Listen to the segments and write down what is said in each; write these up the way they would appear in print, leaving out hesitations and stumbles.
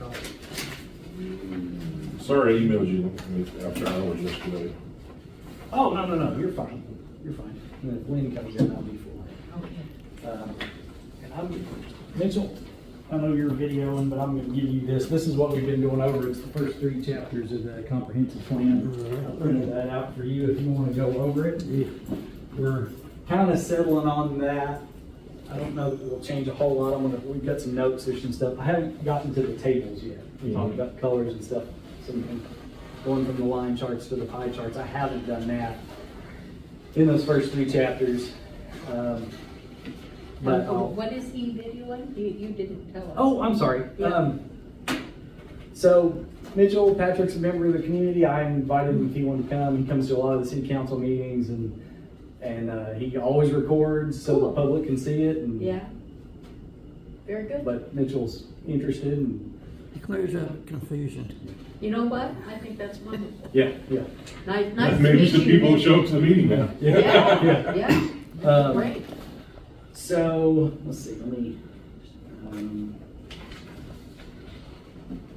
copy. Sorry, I emailed you after hours yesterday. Oh, no, you're fine. You're fine. And then if Lynn comes in, I'll be full. Okay. Mitchell, I know you're videoing, but I'm gonna give you this. This is what we've been going over. It's the first 3 chapters of the comprehensive plan. I printed that out for you if you wanna go over it. We're kind of settling on that. I don't know that we'll change a whole lot. We've got some notes, there's some stuff. I haven't gotten to the tables yet. We talked about colors and stuff. Going from the line charts to the pie charts. I haven't done that in those first 3 chapters. But What is he videoing? You didn't tell us. oh, I'm sorry. Yeah. So Mitchell, Patrick's a member of the community. I invited him if he wanted to come. He comes to a lot of the city council meetings and he always records so the public can see it. And, Yeah. Very good. But Mitchell's interested and It clears up confusion. You know what? I think that's wonderful. yeah. Nice to Maybe meet some you, people will Mitchell. show up to the meeting now. Yeah. Great. So let's see. Let me.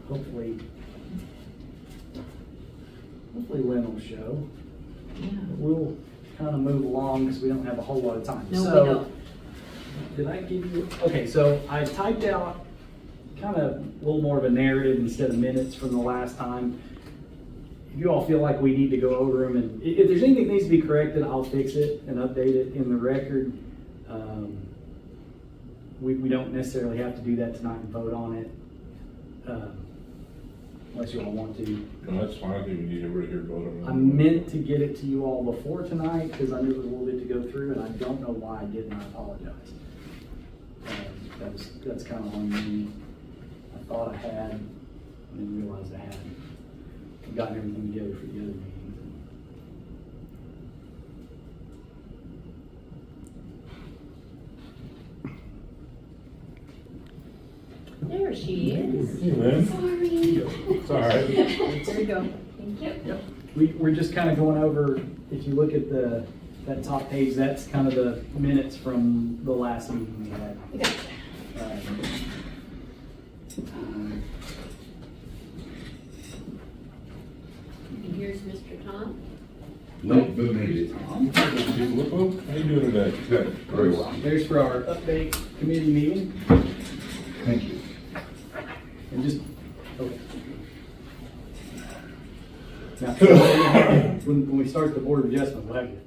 Hopefully Lynn will show. Yeah. We'll kind of move along because we don't have a whole lot of time. No, so, we don't. Did I give you? Okay, so I typed out kind of a little more of a narrative instead of minutes from the last time. If you all feel like we need to go over them, and if there's anything that needs to be corrected, I'll fix it and update it in the record. We don't necessarily have to do that tonight and vote on it, unless you all want to. No, that's fine. I think we need everybody here to vote on it. I meant to get it to you all before tonight because I knew it was a little bit to go through, and I don't know why I didn't. I apologize. That's kind of on me. I thought I had, and then realized I hadn't. I've gotten everything together for the other meetings. There she is. Hey, Lynn. Sorry. It's all right. There you go. Thank you. Yep. We're just kind of going over, if you look at that top page, that's kind of the minutes from the last meeting we had. And here's Mr. Tom. Late belated, Tom. How you doing today? Good, very well. There's for our update committee meeting. Thank you. And just, okay. Now, when we start the board of adjustment, we'll have you.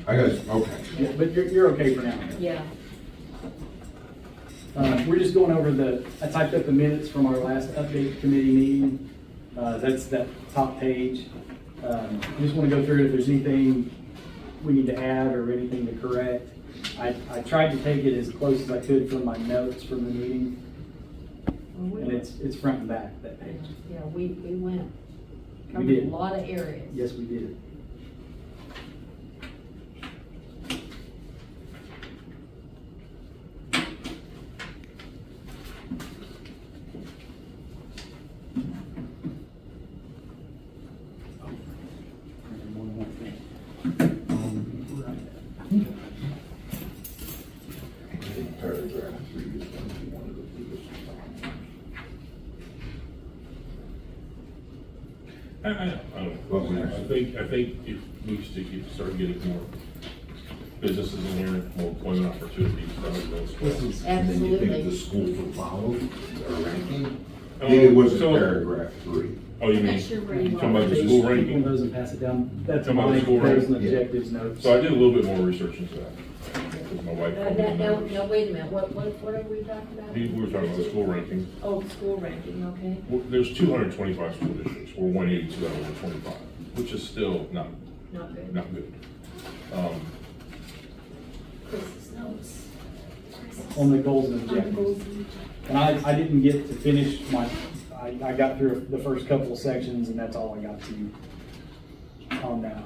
I guess, okay. Yeah, but you're okay for now. Yeah. We're just going over I typed up the minutes from our last update committee meeting. That's that top page. I just want to go through it if there's anything we need to add or anything to correct. I tried to take it as close as I could from my notes from the meeting. And it's front and back, that page. Yeah, we went, We covered did. a lot of areas. Yes, we did. Paragraph 3 is one of the biggest. I think if we start getting more businesses in here, more employment opportunities, And then you Absolutely. think the schools will follow their ranking? It was in paragraph 3. Oh, you I'm mean, not sure where you talking about are. the school One of ranking? those and pass it down. That's Talking about my the school goals and ranking? objectives notes. So I did a little bit more research into that. Because my wife. called me the Now, numbers. wait a minute, what are we talking about? We were talking about the school ranking. Oh, school ranking, okay. Well, there's 225 school districts, we're 182 out of 125, which is still not Not good. good. Chris's notes. On the goals and On the goals objectives. and- And I didn't get to finish I got through the first couple of sections and that's all I got to on that.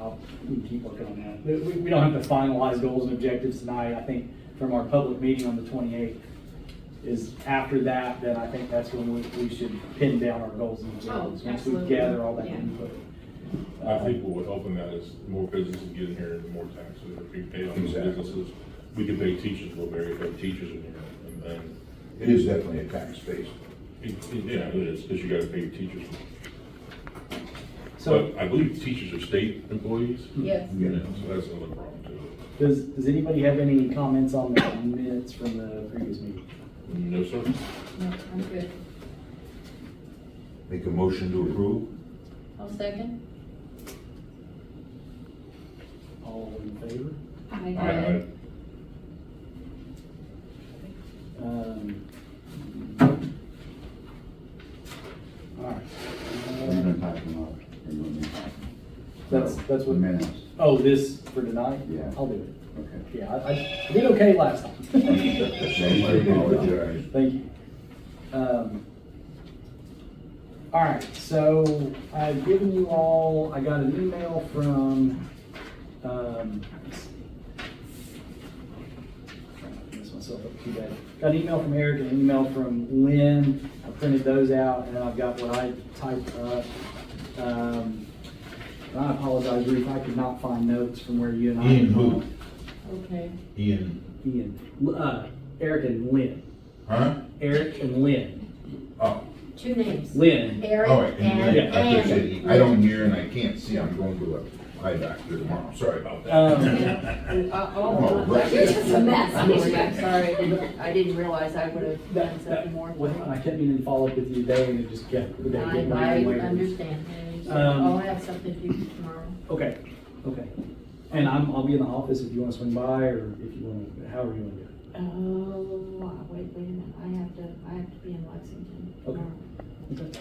We can keep working on that. We don't have to finalize goals and objectives tonight. I think from our public meeting on the 28th is after that, then I think that's when we should pin down our goals and objectives. Once we absolutely. gather all that Yeah. input. I think what would open that is more businesses get in here and more taxes are being paid on those Exactly. businesses. We could pay teachers a little bit, if we have teachers in here, and then, It is definitely a tax base. Yeah, it is, because you gotta pay your teachers. So, But I believe teachers are state employees. Yes. Yeah, so that's another problem too. does anybody have any comments on the minutes from the previous meeting? No, sir. No, I'm good. Make a motion to approve? I'll second. All in favor? Aye. All right. We're gonna talk about, That's what. minutes. Oh, this for tonight? Yeah. I'll do it. Okay. Yeah, I did okay last time. I apologize. Thank you. All right, so I've given you all, I got an email from, trying not to mess myself up too bad. Got an email from Eric and an email from Lynn. I printed those out and then I've got what I typed up. And I apologize, Ruth, I could not find notes from where you and I. Ian who? Okay. Ian. Eric and Lynn. Huh? Eric and Lynn. Oh. Two names. Lynn. Eric Oh, and and I just Andy. said, I don't hear and I can't see, I'm going to a eye doctor tomorrow, sorry about that. Oh, you're just a mess. I'm sorry, I didn't realize I would have done something more. Well, I kept meaning to follow up with you today and it just kept, the day getting later I and later. understand. Um, I'll have something to do tomorrow. Okay, okay. And I'll be in the office if you want to swing by or if you want to, however you want to do it. Oh, wait a minute, I have to be in Lexington Okay. tomorrow. Okay.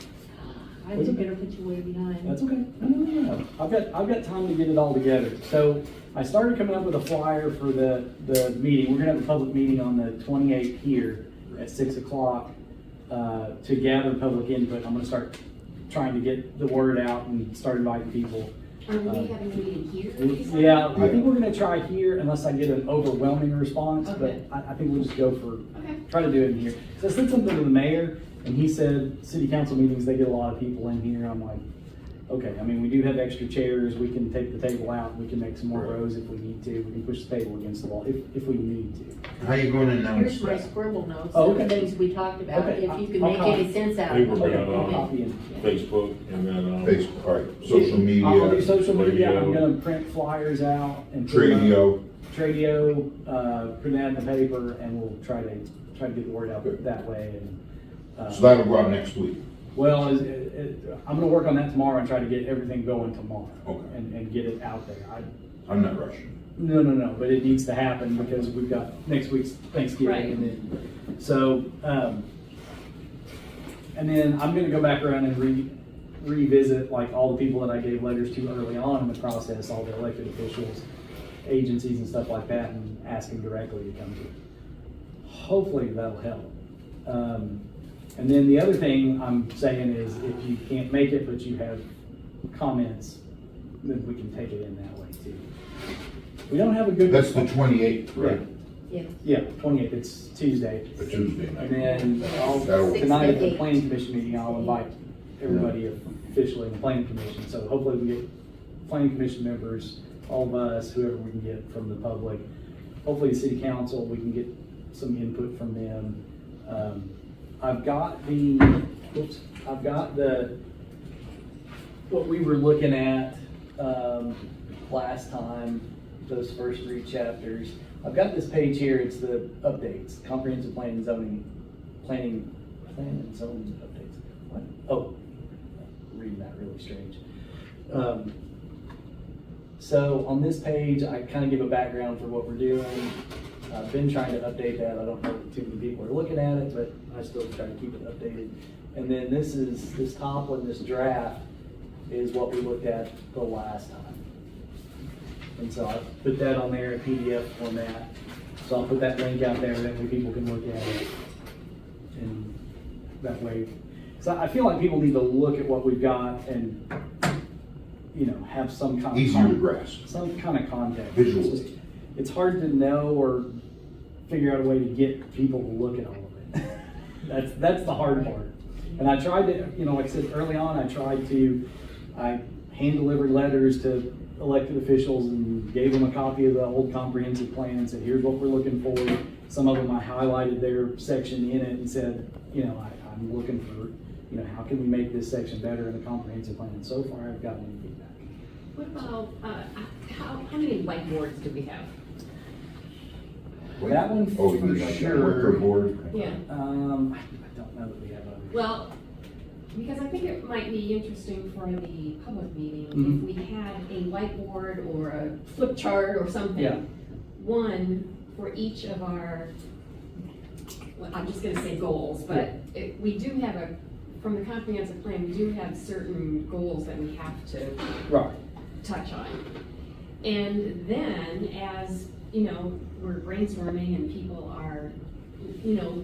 I didn't better put you way behind. That's okay. No. I've got time to get it all together. So I started coming up with a flyer for the meeting. We're gonna have a public meeting on the 28th here at 6 o'clock to gather public input. I'm gonna start trying to get the word out and start inviting people. Are we having a meeting here? Yeah, I think we're gonna try here unless I get an overwhelming response, Okay. but I think we'll just go for, Okay. try to do it in here. So I sent something to the mayor, and he said, city council meetings, they get a lot of people in here. I'm like, okay, I mean, we do have extra chairs, we can take the table out, we can make some more rows if we need to, we can push the table against the wall if we need to. How you gonna announce Here's my that? scribble notes, Oh, of the okay. things we talked about, Okay, if you can I'll make copy. any sense out They of were it. bringing I'll it copy in. Facebook and then, Facebook, all right, social media. I'll do social media, I'm radio. gonna print flyers out and. put them up. Radio. Tradio, print that in the paper, and we'll try to get the word out that way. And So that'll go out next week. well, I'm gonna work on that tomorrow and try to get everything going tomorrow. Okay. And get it out there. I'm not rushing. No, but it needs to happen because we've got next week's Thanksgiving Right. and then, so, and then I'm gonna go back around and revisit like all the people that I gave letters to early on in the process, all the elected officials, agencies and stuff like that, and ask them directly to come to. Hopefully that'll help. And then the other thing I'm saying is if you can't make it, but you have comments, then we can take it in that way too. We don't have a good. That's the 28th, right? Yes. Yeah, 28th, it's Tuesday. A Tuesday night. And then That'll- tonight at the 6 planning commission meeting, I'll invite everybody officially in the planning commission. So hopefully we get planning commission members, all of us, whoever we can get from the public. Hopefully the city council, we can get some input from them. I've got what we were looking at last time, those first 3 chapters. I've got this page here, it's the updates, comprehensive plan and zoning, plan and zoning updates. What? Oh, reading that really strange. So on this page, I kind of give a background for what we're doing. I've been trying to update that. I don't know if too many people are looking at it, but I still try to keep it updated. And then this top one, this draft, is what we looked at the last time. And so I put that on there in PDF format. So I'll put that link out there, that way people can look at it. And that way, so I feel like people need to look at what we've got and, you know, have some kind of. Easier to grasp. Some kind of context. Visually. It's just- it's hard to know or figure out a way to get people to look at all of it. That's the hard part. And I tried to, you know, like I said early on, I hand delivered letters to elected officials and gave them a copy of the old comprehensive plan and said, here's what we're looking for. Some of them I highlighted their section in it and said, you know, I I'm looking for, how can we make this section better in the comprehensive plan? And so far, I've gotten any feedback. What about, how many whiteboards do we have? That one Oh, you for mean like that sure. worker board? Yeah. I don't know that we have others. Well, because I think it might be interesting for the public meeting Mhm. if we had a whiteboard or a flip chart or something. Yeah. One for each of our, well, I'm just gonna say goals, but we do have from the comprehensive plan, we do have certain goals that we have to Right. touch on. And then as, we're brainstorming and people are,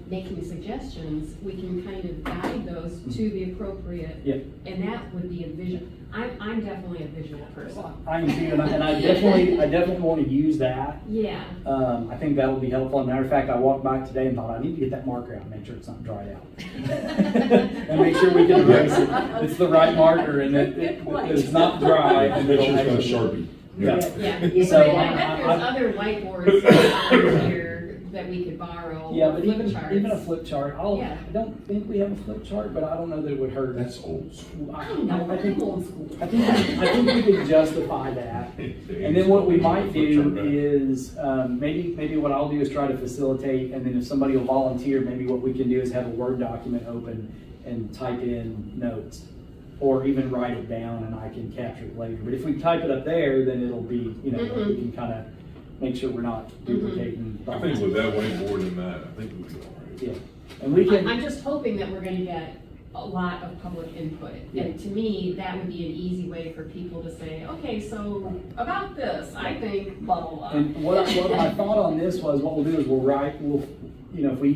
making suggestions, we can kind of guide those to the appropriate. Yeah. And that would be a vision. I'm definitely a visual person. I am too, and I definitely want to use that. Yeah. I think that would be helpful. As a matter of fact, I walked by today and thought, I need to get that marker out and make sure it's not dried out. And make sure we can erase it. It's the right marker and that it's not dry. And Make it'll sure it's not actually- Sharpie. Yeah. Yeah. So, I bet there's other whiteboards out here that we could borrow. Yeah, or but flip even charts. a flip chart, Yeah. I don't think we have a flip chart, but I don't know that it would hurt. That's old school. I don't know, I'm old school. I think we could justify that. And then what we might do is, maybe what I'll do is try to facilitate, and then if somebody will volunteer, maybe what we can do is have a Word document open and type in notes. Or even write it down and I can capture it later. But if we type it up there, then it'll be, we can kind of make sure we're not duplicating. I think with that whiteboard and that, I think we'll be all right. Yeah, and we can. I'm just hoping that we're gonna get a lot of public input. Yeah. And to me, that would be an easy way for people to say, okay, so about this, I think blah, blah, blah. And what my thought on this was, what we'll do is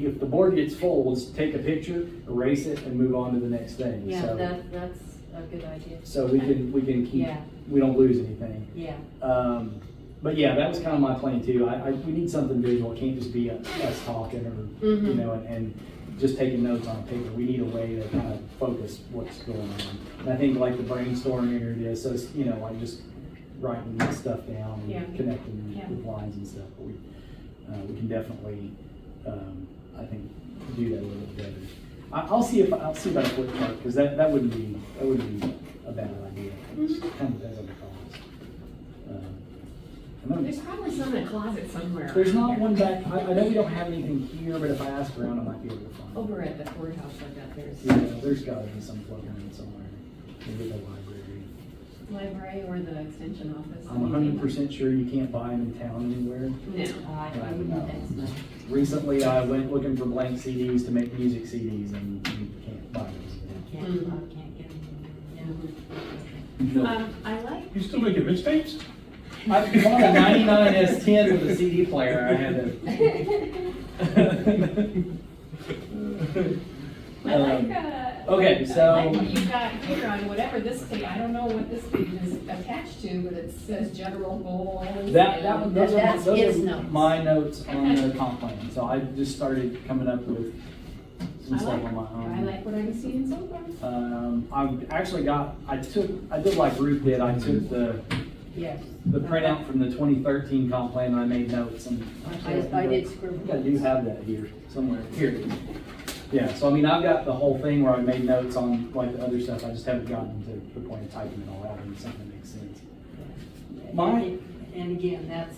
if the board gets full, we'll just take a picture, erase it, and move on to the next thing. Yeah, So- that's a good idea. So we can keep, Yeah. we don't lose anything. Yeah. But yeah, that was kind of my plan too. We need something visual. It can't just be us talking or, and just taking notes on paper. We need a way to kind of focus what's going on. And I think like the brainstorming area, so it's, like just writing this stuff down and Yeah. connecting Yeah. with lines and stuff. But we can definitely, I think, do that a little bit better. I'll see if I flip chart, because that wouldn't be a bad idea. It kind of depends on the cost. I know There's probably some in a closet somewhere. there's not one back. I know we don't have anything here, but if I ask around, I might be able to find. Over at the courthouse, I bet there's Yeah, there's got to be some floating around somewhere. Maybe the library. library or the extension office. I'm 100% sure you can't buy them in town anywhere. No. I wouldn't think so. Recently, I went looking for blank CDs to make music CDs, and you can't buy those. I can't get No. I like, You still making mixtapes? I bought a 99 S10 with a CD player. I had to. Okay, so. I like what you've got here on whatever this page, I don't know what this page is attached to, but it says general goals. Those That's his are notes. my notes on the comp plan. So I just started coming up with some I stuff like, on my own. I like what I'm seeing so far. I've actually I did like Ruth did. I took the Yes. printout from the 2013 comp plan and I made notes and. I did scribble. I think I do have that here somewhere. Here it is. Yeah, so I mean, I've got the whole thing where I made notes on like the other stuff. I just haven't gotten to the point of typing it all out into something that makes sense. And again, that's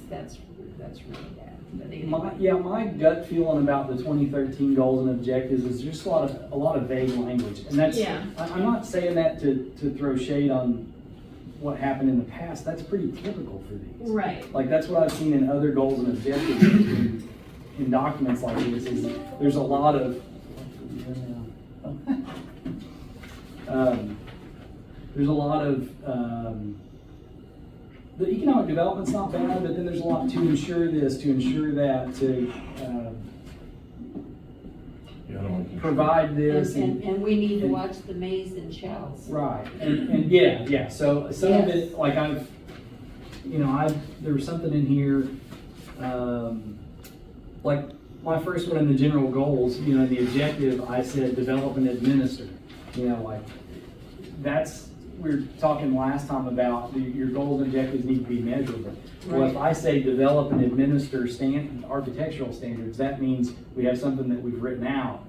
really bad. But anyway. My gut feeling about the 2013 goals and objectives is just a lot of vague language, and that's. Yeah. I'm not saying that to throw shade on what happened in the past. That's pretty typical for these. Right. Like that's what I've seen in other goals and objectives in documents like this. Is there's a lot of. There's a lot of. The economic development's not bad, but then there's a lot to ensure this, to ensure that, to Yeah, I don't want to. provide this. And we need to watch the mays and shells. Right, and yeah, so some of it, like there was something in here, like my first one in the general goals, in the objective, I said develop and administer, we were talking last time about your goals and objectives need to be measurable. Well, if I say develop and administer architectural standards, that means we have something that we've written out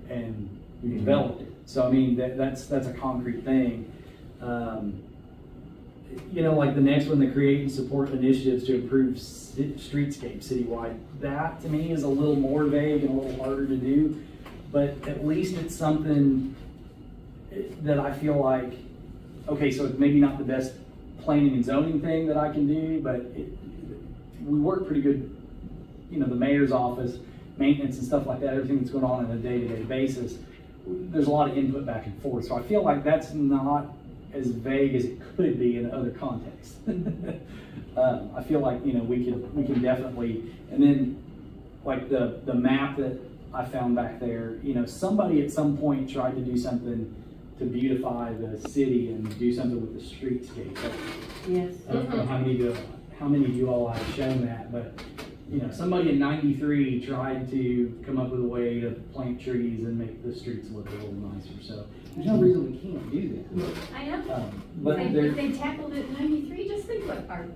and We've developed it. So, I mean, that's a concrete thing. You know, like the next one, the create and support initiatives to improve streetscape citywide. That to me is a little more vague and a little harder to do, but at least it's something that I feel like, okay, so it's maybe not the best planning and zoning thing that I can do, but we work pretty good, you know, the mayor's office, maintenance and stuff like that, everything that's going on a day-to-day basis. There's a lot of input back and forth. So I feel like that's not as vague as it could be in other contexts. I feel like, you know, we can definitely, and then like the map that I found back there, you know, somebody at some point tried to do something to beautify the city and do something with the streetscape. Yes. I don't know how many of you all have shown that, but you know, somebody in '93 tried to come up with a way to plant trees and make the streets look a little nicer. So there's no reason we can't do that. I know. But If they tackled it in '93, just think what our.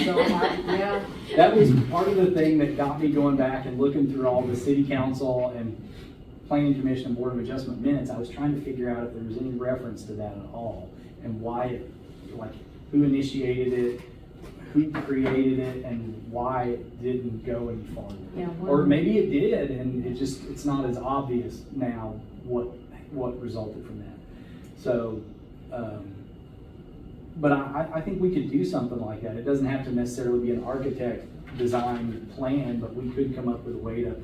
So, yeah, that was part of the thing that got me going back and looking through all the city council and planning commission and board of adjustment minutes. I was trying to figure out if there was any reference to that at all and why it, like who initiated it, who created it, and why it didn't go any farther. Yeah, Or maybe it did, and it's not as obvious now what resulted from that. So, but I think we could do something like that. It doesn't have to necessarily be an architect designed plan, but we could come up with a way to,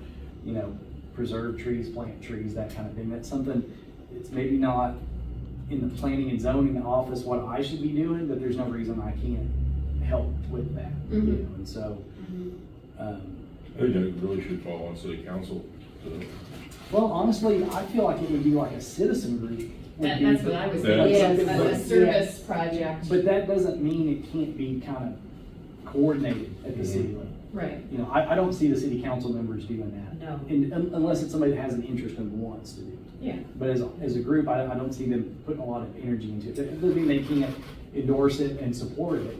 you know, preserve trees, plant trees, that kind of thing. That's something, it's maybe not in the planning and zoning office what I should be doing, but there's no reason I can't help with that. You know? And so, I think that really should fall on city council. well, honestly, I feel like it would be like a citizen group. That's what I was That's- thinking, Yes. a service project. But that doesn't mean it can't be kind of coordinated at the city level. Right. You know, I don't see the city council members doing that. No. Unless it's somebody that has an interest and wants to do it. Yeah. But as a group, I don't see them putting a lot of energy into it. It doesn't mean they can't endorse it and support it,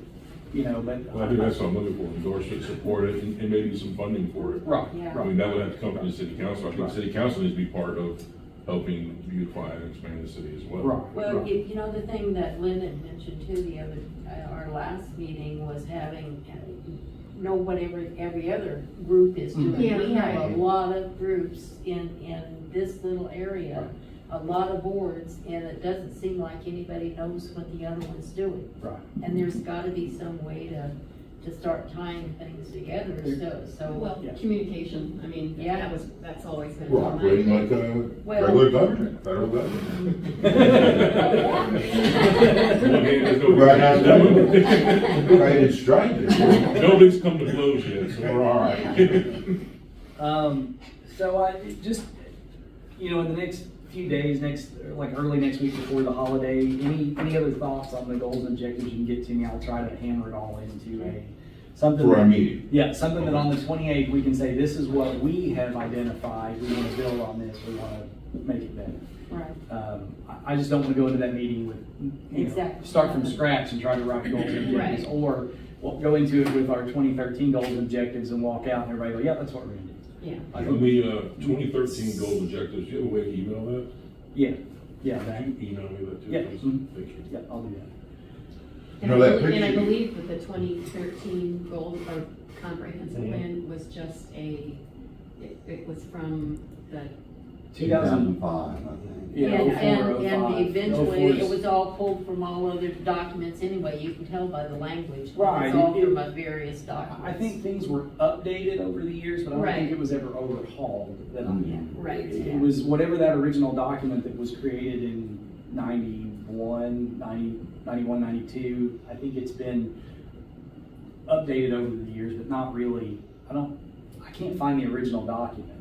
you know, but. Well, I think that's what I'm looking for, endorse it, support it, and maybe some funding for it. Right, Yeah. I right. mean, that would have to come from the city council. I think Right. city council needs to be part of helping beautify and expand the city as well. Right. Well, you know, the thing that Lynn had mentioned too, our last meeting was having, know what every other group is doing. Yeah, We have right. a lot of groups in this little area, a lot of boards, and it doesn't seem like anybody knows what the other one's doing. Right. And there's gotta be some way to start tying things together, so. Well, Yeah. communication, I mean, Yeah. that's always been. We're operating like Well- regular government, federal government. Right Right in stride. Nobody's come to blows yet, so we're all right. So I just, you know, in the next few days, like early next week before the holiday, any other thoughts on the goals and objectives you can get to me? I'll try to hammer it all into something. For our meeting. Yeah, something that on the 28th, we can say, this is what we have identified, we want to build on this, we want to make it better. Right. I just don't want to go into that meeting with, you know, Exactly. start from scratch and try to write goals and objectives, Right. or go into it with our 2013 goals and objectives and walk out and everybody go, yeah, that's what we're going to do. Yeah. I When think, we, 2013 goal objectives, do you have a way to email that? yeah, that, Could you email me that too, Yeah. please? Mhm. Thank you. yeah, I'll do that. And You know, that and I picture- believe that the 2013 goal or comprehensive Yeah. plan was just it was from the, 2005, I think. Yeah, And 04, 05, eventually, 04. it was all pulled from all other documents anyway, you can tell by the language. Right. It's all It- from various documents. I think things were updated over the years, but I don't think Right. it was ever overhauled. That Yeah, right, It yeah. was whatever that original document that was created in 91, 92. I think it's been updated over the years, but not really. I can't find the original document.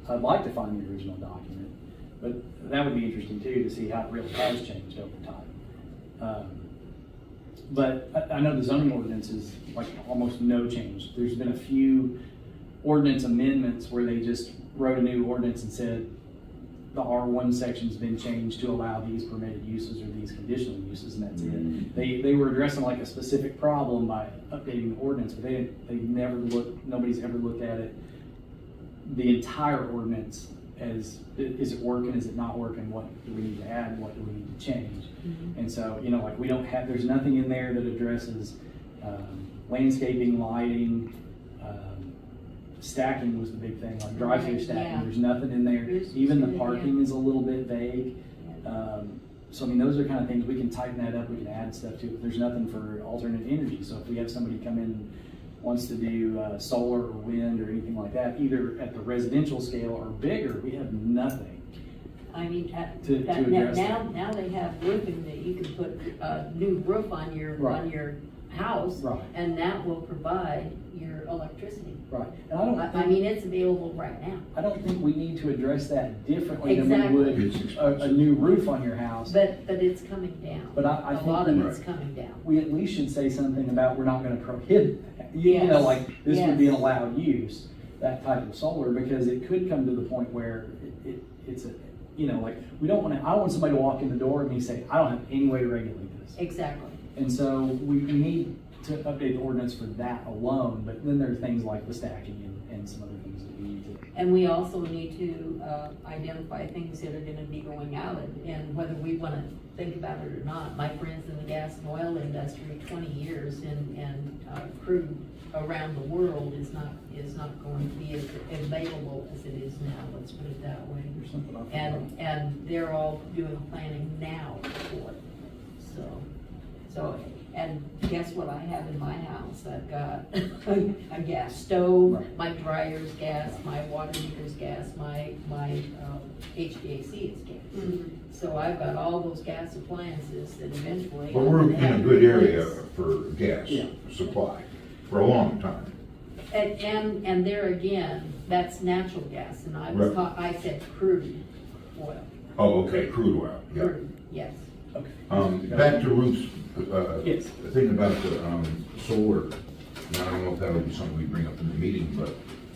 I'd like to find the original document, but that would be interesting too, to see how it really has changed over time. But I know the zoning ordinance is like almost no change. There's been a few ordinance amendments where they just wrote a new ordinance and said the R1 section's been changed to allow these permitted uses or these conditional uses, and that's it. They were addressing like a specific problem by updating the ordinance, but nobody's ever looked at it, the entire ordinance, is it working, is it not working, what do we need to add, what do we need to change? And so, you know, like there's nothing in there that addresses landscaping, lighting, stacking was the big thing, like drive-through Right, stacking, yeah. there's nothing in there. There's- Even the yeah. parking is a little bit vague. So I mean, those are kind of things, we can tighten that up, we can add stuff to it. There's nothing for alternate energy, so if we have somebody come in and wants to do solar or wind or anything like that, either at the residential scale or bigger, we have nothing. I mean, To address now they have roofing that you can put a new roof on your Right. house. Right. And that will provide your electricity. Right. And I don't I mean, it's available right now. I don't think we need to address that differently than Exactly. we would It's a new roof on your house. But it's coming down. But I A think lot of we- it's coming down. We at least should say something about we're not gonna prohibit that. You know, Yes. like, this would be an Yes. allowed use, that type of solar, because it could come to the point where it's a, you know, like, I don't want somebody to walk in the door and me say, I don't have any way to regulate this. Exactly. And so we need to update the ordinance for that alone, but then there are things like the stacking and some other things that we need to. And we also need to identify things that are gonna be going out, and whether we wanna think about it or not. My friends in the gas and oil industry, 20 years, and crude around the world is not going to be as available as it is now, let's put it that way. There's something I forgot. And they're all doing planning now for it, so, and guess what I have in my house? I've got a gas stove, Right. my dryer's gas, my water heater's gas, my HVAC is gas. So I've got all those gas appliances that eventually. But we're I'm in gonna a have good to area replace. for gas Yeah. supply for a long time. And there again, that's natural gas, and Right. I said crude oil. Oh, okay, crude oil, yeah. Crude, yes. Okay. Back to Ruth's, Yes. the thing about the, solar, now I don't know if that would be something we bring up in the meeting, but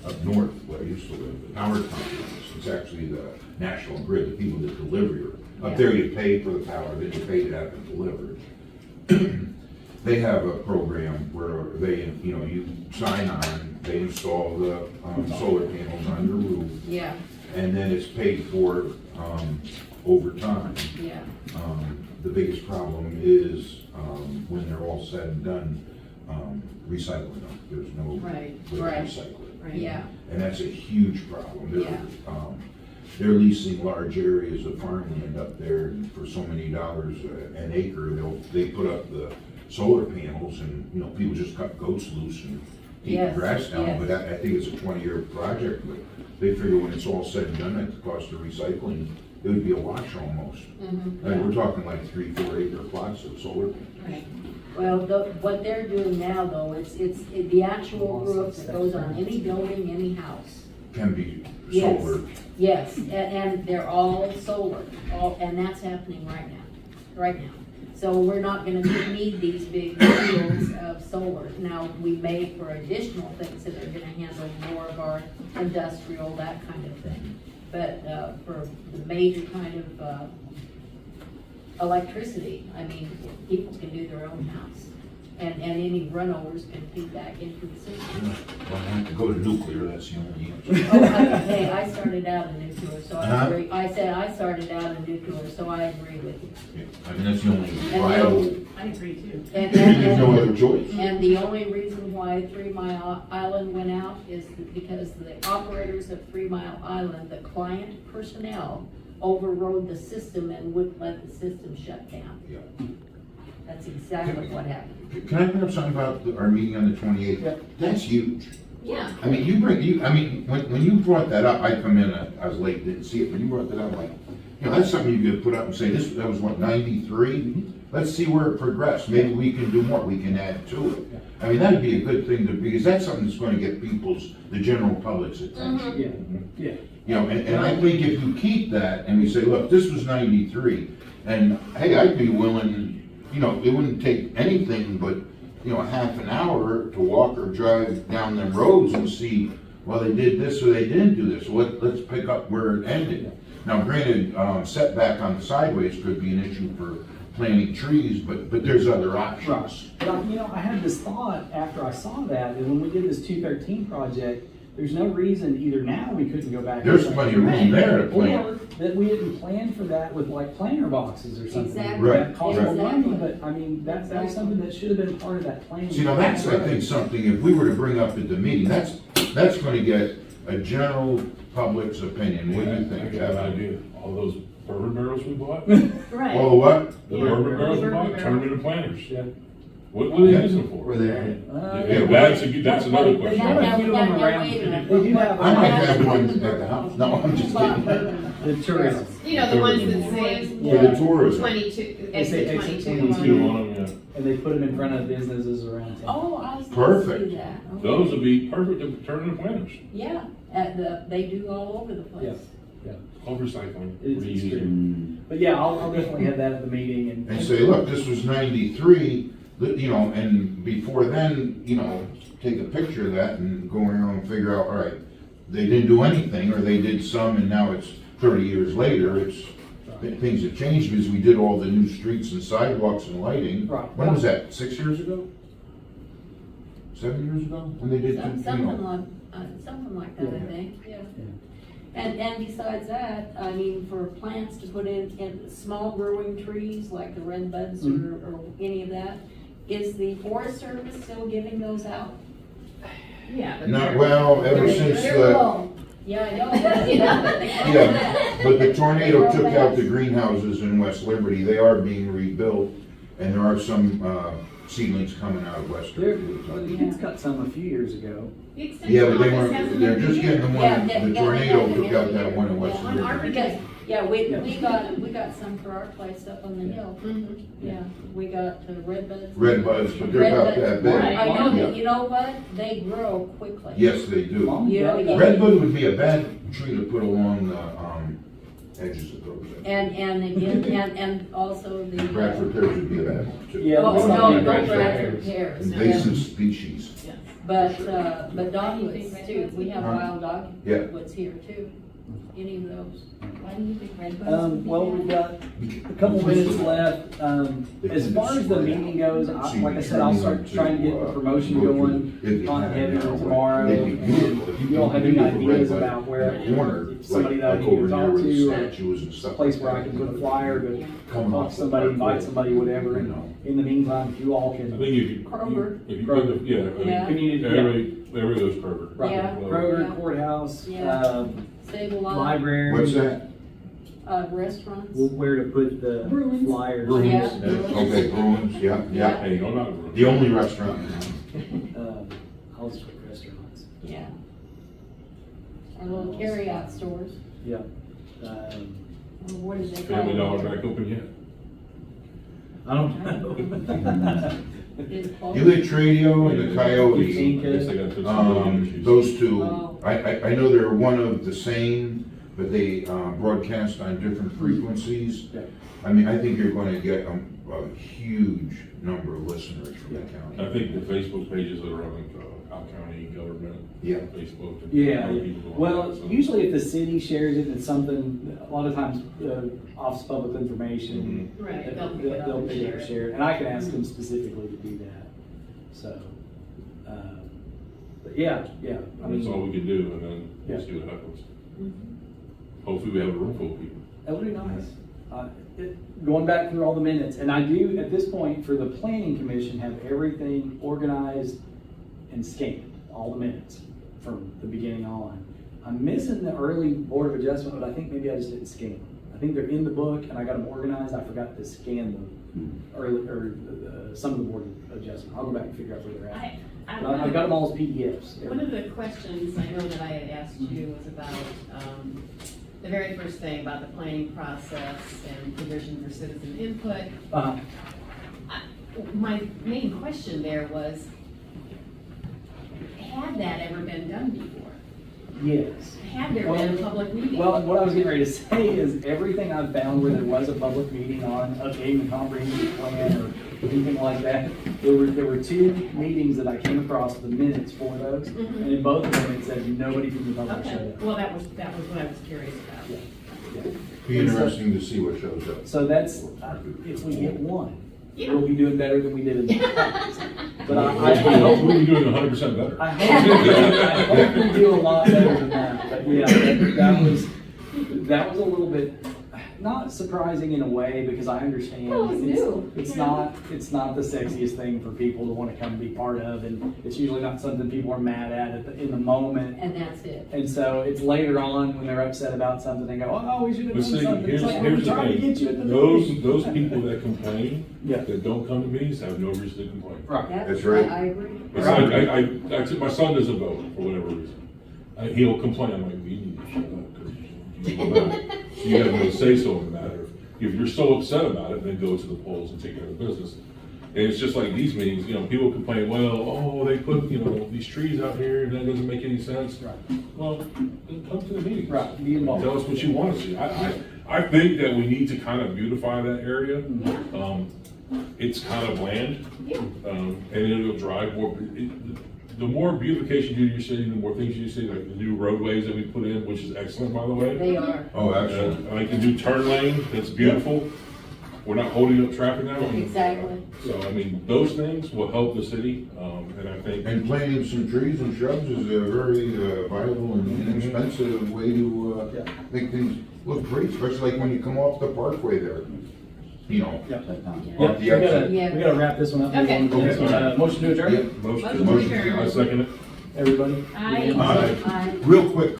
up north, where I used to live, the power companies, it's actually the National Grid, the people that deliver you. Up Yeah. there, you pay for the power, then you pay to have it delivered. They have a program where they, you know, you sign on, they install the, solar panels on your roof, Yeah, and then it's paid for, over time. yeah, The biggest problem is, when they're all said and done, recycling them. There's no Right, way to right, recycle it. right. Yeah. And that's a huge problem. Yeah. They're leasing large areas of farmland up there, and for so many dollars an acre, they put up the solar panels, and, you know, people just cut goats loose and keep the Yes, grass down, yes. but I think it's a 20-year project, but they figure when it's all said and done, at the cost of recycling, it would be a wash almost. Like, we're talking like 3-4 acre plots of solar panels. Right. Well, what they're doing now, though, it's the actual roof that goes on any building, any house. Can be Yes. solar. Yes, and they're all solar, and that's happening right now. So we're not gonna need these big fields of solar. Now, we may for additional things that are gonna handle more of our industrial, that kind of thing. But, for the major kind of, electricity, I mean, people can do their own house. And any runovers can feed back into the system. Well, I have to go to nuclear, that's the only answer. Hey, I started out in nuclear, so I Uh-huh. agree. I said I started out in nuclear, so I agree with you. Yeah, I mean, that's the only And viable, the- I agree too. there's no other choice. And the only reason why 3 Mile Island went out is because the operators of 3 Mile Island, the client personnel, overrode the system and wouldn't let the system shut down. Yeah. That's exactly what happened. Can I bring up something about our meeting on the 28th? Yeah. That's huge. Yeah. I mean, when you brought that up, I come in, I was late, didn't see it, when you brought that up, I'm like, you know, that's something you could put up and say, that was what, 93? Let's see where it progressed, maybe we can do more, we can add to it. I mean, that'd be a good thing because that's something that's gonna get the general public's attention. Yeah, yeah. You know, and I think if you keep that and we say, look, this was 93, and hey, I'd be willing, you know, it wouldn't take anything but, you know, a half an hour to walk or drive down them roads and see, well, they did this or they didn't do this, let's pick up where it ended. Now, granted, setback on the sideways could be an issue for planting trees, but there's other options. Right. But you know, I had this thought after I saw that when we did this 213 project, there's no reason either now we couldn't go back. There's plenty of room there to play. Or that we didn't plan for that with like planter boxes or something. Exactly. Right, That cost more money, exactly. but I mean, that's something that should have been part of that plan. See, now that's, I think, something, if we were to bring up at the meeting, that's gonna get a general public's opinion. What do you I think, got an Kevin? idea. All those bourbon barrels we bought, Right. All the what? the Yeah. bourbon barrels we Bourbon bought, turn them into planters. Yeah. What are they Yeah. using them for? Were there? Yeah, that's another But question. now, You now, don't now, around- wait a minute. They do have- I might have one at the house. No, I'm just kidding. The tourism. You know, the ones that say For the tourism. 22, They say exit exit 22 Two on. on them, And they put them in front of businesses around town. Oh, I was Perfect. to see that. yeah. Okay. Those would be perfect to turn into planters. Yeah, they do all over the place. All recycling, It's reusing. Mm. But yeah, I'll definitely have that at the meeting And say, look, this was 93, you know, and before then, you know, take a picture of that and go around and figure out, all right, they didn't do anything, or they did some, and now it's 30 years later, things have changed because we did all the new streets and sidewalks and lighting. Right. When was that, 6 years ago? 7 years ago, when they did, you Something know? like that, I Yeah. think, yeah. And besides that, I mean, for plants to put in small growing trees like the red buds or any of that, is the Forest Service still giving those out? Yeah. but Not, they're- well, ever they're- since they're the, low. Yeah, I know. but, you know, they call yeah, that. but the tornado They took grow out the fast. greenhouses in West Liberty, they are being rebuilt, and there are some, seedlings coming out of West There, Liberty. the kids got some a few years ago. The extension Yeah, but they office weren't, hasn't they're been just here. getting the Yeah, one, they- the yeah, tornado they took got out them that one in West Yeah, on our- Liberty. Because, yeah, we got some for our place up on the hill. Mhm. Yeah, we got red buds. Red buds, but they're Red about buds. that big. Right. I know, Yeah. that you know what? They grow quickly. Yes, they do. Yeah, yeah. Redwood would be a bad tree to put along the, edges of those. And again, and also the. Bradford pears would be a bad one too. Yeah. Oh, it's no, not no big Bradford pears. pears. Invasive species. Yes. But dogwoods too, we have Huh? wild Yeah. dogwoods here too, any of those. Why do you think red buds would be Well, bad? we've got a couple minutes left. As far as the meeting goes, like I said, I'll start trying to get the promotion going on Heather tomorrow. If you all have any ideas about where, if somebody that I need to talk to, or a place where I can put a flyer, go talk to somebody, invite somebody, whatever. And in the meantime, if you all I can. think if you. Kroger. If you put the, yeah, I Yeah. mean, everybody goes Kroger. Right. Yeah. Kroger, courthouse, Yeah. Save a lot, library. What's that? restaurants. Where to put the Bruins. flyers. Bruins. Yeah. Okay, Bruins, yeah, yeah. Hey, I'm not. The only restaurant in town. I'll just put restaurants. Yeah. Our little carryout stores, Yeah. or what is they call Family Dollar them? back open yet? I don't know. Is it called? You hit Tradio and the I Coyote. guess they gotta put some issues. Those two, Oh. I know they're one of the same, but they broadcast on different frequencies. Yeah. I mean, I think you're gonna get a huge number of listeners from the I county. think the Facebook pages that are on Out County government. Yeah. Facebook. and Yeah, other people go on well, that, so. usually if the city shares it, it's something, a lot of times, offers public information. Right, They'll they'll pick it up and pick it up share and it. share it, and I can ask them specifically to do that, so. But yeah, I That's all mean, we can do, and then we'll Yeah. see what happens. Mhm. Hopefully we have a room full of people. that would be nice. Going back through all the minutes, and I do, at this point, for the planning commission, have everything organized and scanned, all the minutes from the beginning on. I'm missing the early board of adjustment, but I think maybe I just didn't scan them. I think they're in the book and I got them organized. I forgot to scan them early, or some of the board of adjustment. I'll go back and figure out where they're at. But I've got them all as PDFs. One of the questions I know that I had asked you was about, the very first thing about the planning process and provision for citizen input. Uh, My main question there was, had that ever been done before? yes. Had there been a public meeting? Well, what I was getting ready to say is everything I've found where there was a public meeting on updating the comprehensive plan or anything like that, there were two meetings that I came across the minutes for those, Mhm. and in both of them it said nobody from the public Okay, showed up. well, that was what I was curious about. Yeah. Be interesting to see what shows up. So that's, if we get one, Yeah. we'll be doing better than we did in the past. But I We'll hope, be doing 100% better. I hope we do a lot better than that, but yeah, that was a little bit, not surprising in a way, because I understand. Well, it was new, It's you know? it's not the sexiest thing for people to want to come be part of, and it's usually not something people are mad at in the moment. And that's it. And so it's later on when they're upset about something, they go, oh, we should have But done see, something. It's here's, like, here's we're the trying to get you at the thing, meeting. those people that complain, Yeah. that don't come to meetings, have no reason to complain. Right. That's right. I agree. It's like, I took, my son doesn't vote for whatever reason. He'll complain, I'm like, we need to shut up, because you have no say-so in the matter. If you're so upset about it, then go to the polls and take care of the business. And it's just like these meetings, people complain, well, oh, they put, these trees out here, and that doesn't make any sense. Right. Well, then come to the meetings. Right, be involved. Tell us what you want to see. I think that we need to kind of beautify that area. It's kind of bland, Yeah. and it'll drive more. The more beautification you do to your city, the more things you see, like the new roadways that we put in, which is excellent, by the way. They are. Oh, excellent. Like the new turn lane, that's beautiful. We're not holding up traffic now. Exactly. So, I mean, those things will help the city, and I think. And planting some trees and shrubs is a very viable and inexpensive way to Yeah. make things look great, especially like when you come off the parkway there. Yep. That time. Yep, Off we the gotta, exit. Yeah. we gotta wrap this one up. Okay. Motion to adjourn? Yep. Motion, Motion to adjourn. I second it. Everybody? Aye. All right. Real quick,